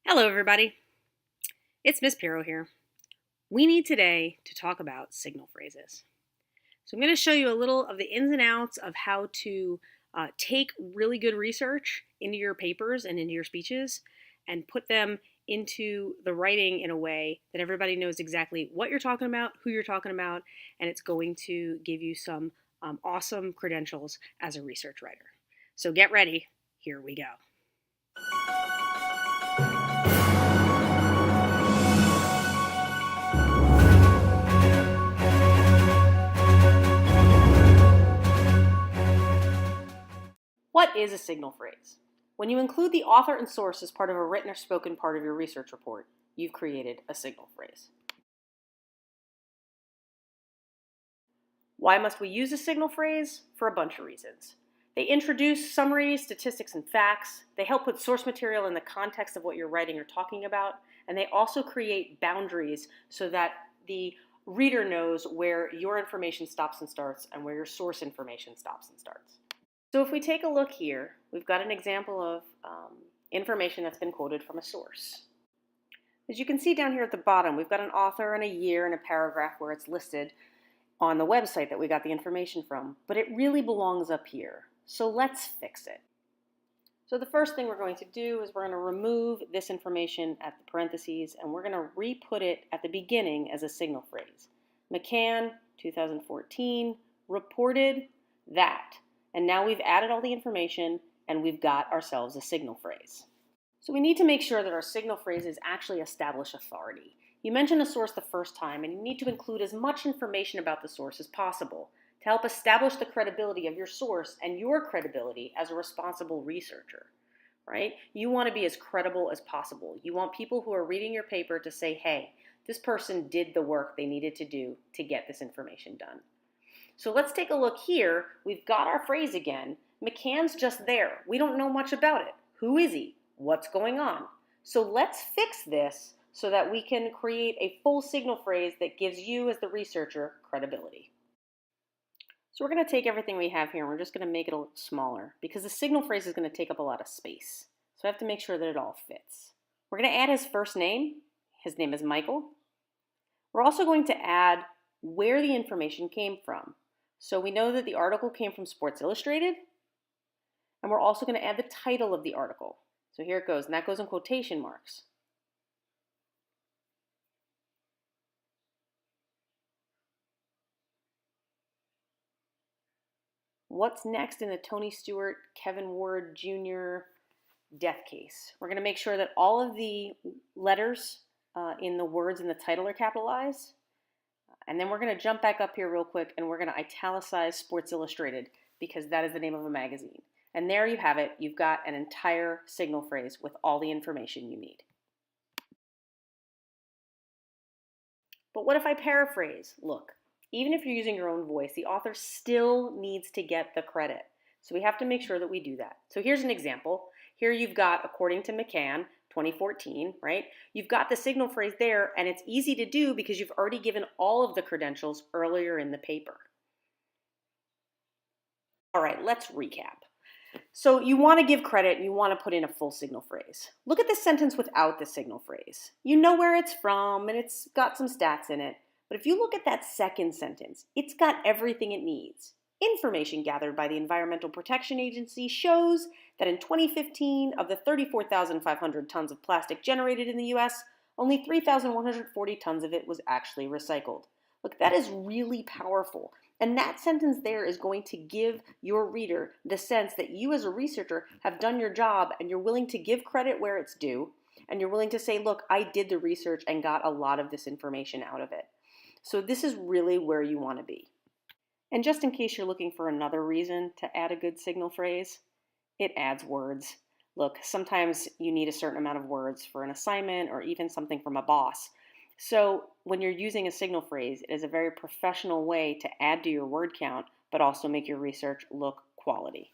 Hello, everybody. It's Miss Piro here. We need today to talk about signal phrases. So, I'm going to show you a little of the ins and outs of how to take really good research into your papers and into your speeches and put them into the writing in a way that everybody knows exactly what you're talking about, who you're talking about, and it's going to give you some awesome credentials as a research writer. So, get ready. Here we go. What is a signal phrase? When you include the author and source as part of a written or spoken part of your research report, you've created a signal phrase. Why must we use a signal phrase? For a bunch of reasons. They introduce summaries, statistics, and facts. They help put source material in the context of what you're writing or talking about. And they also create boundaries so that the reader knows where your information stops and starts and where your source information stops and starts. So if we take a look here, we've got an example of information that's been quoted from a source. As you can see down here at the bottom, we've got an author and a year and a paragraph where it's listed on the website that we got the information from, but it really belongs up here. So let's fix it. So the first thing we're going to do is we're going to remove this information at the parentheses and we're going to re-put it at the beginning as a signal phrase. McCann, 2014, reported that. And now we've added all the information and we've got ourselves a signal phrase. So we need to make sure that our signal phrases actually establish authority. You mention a source the first time and you need to include as much information about the source as possible to help establish the credibility of your source and your credibility as a responsible researcher, right? You want to be as credible as possible. You want people who are reading your paper to say, hey, this person did the work they needed to do to get this information done. So let's take a look here. We've got our phrase again. McCann's just there. We don't know much about it. Who is he? What's going on? So let's fix this so that we can create a full signal phrase that gives you as the researcher credibility. So we're going to take everything we have here and we're just going to make it a little smaller because the signal phrase is going to take up a lot of space. So I have to make sure that it all fits. We're going to add his first name. His name is Michael. We're also going to add where the information came from. So we know that the article came from Sports Illustrated, and we're also going to add the title of the article. So here it goes, and that goes in quotation marks. What's next in the Tony Stewart, Kevin Ward Jr. death case? We're going to make sure that all of the letters in the words in the title are capitalized. And then we're going to jump back up here real quick and we're going to italicize Sports Illustrated because that is the name of a magazine. And there you have it. You've got an entire signal phrase with all the information you need. But what if I paraphrase? Look, even if you're using your own voice, the author still needs to get the credit. So we have to make sure that we do that. So here's an example. Here you've got, according to McCann, 2014, right? You've got the signal phrase there, and it's easy to do because you've already given all of the credentials earlier in the paper. All right, let's recap. So you want to give credit and you want to put in a full signal phrase. Look at the sentence without the signal phrase. You know where it's from and it's got some stats in it. But if you look at that second sentence, it's got everything it needs. Information gathered by the Environmental Protection Agency shows that in 2015, of the 34,500 tons of plastic generated in the US, only 3,140 tons of it was actually recycled. Look, that is really powerful. And that sentence there is going to give your reader the sense that you as a researcher have done your job and you're willing to give credit where it's due. And you're willing to say, look, I did the research and got a lot of this information out of it. So this is really where you want to be. And just in case you're looking for another reason to add a good signal phrase, it adds words. Look, sometimes you need a certain amount of words for an assignment or even something from a boss. So when you're using a signal phrase, it is a very professional way to add to your word count, but also make your research look quality.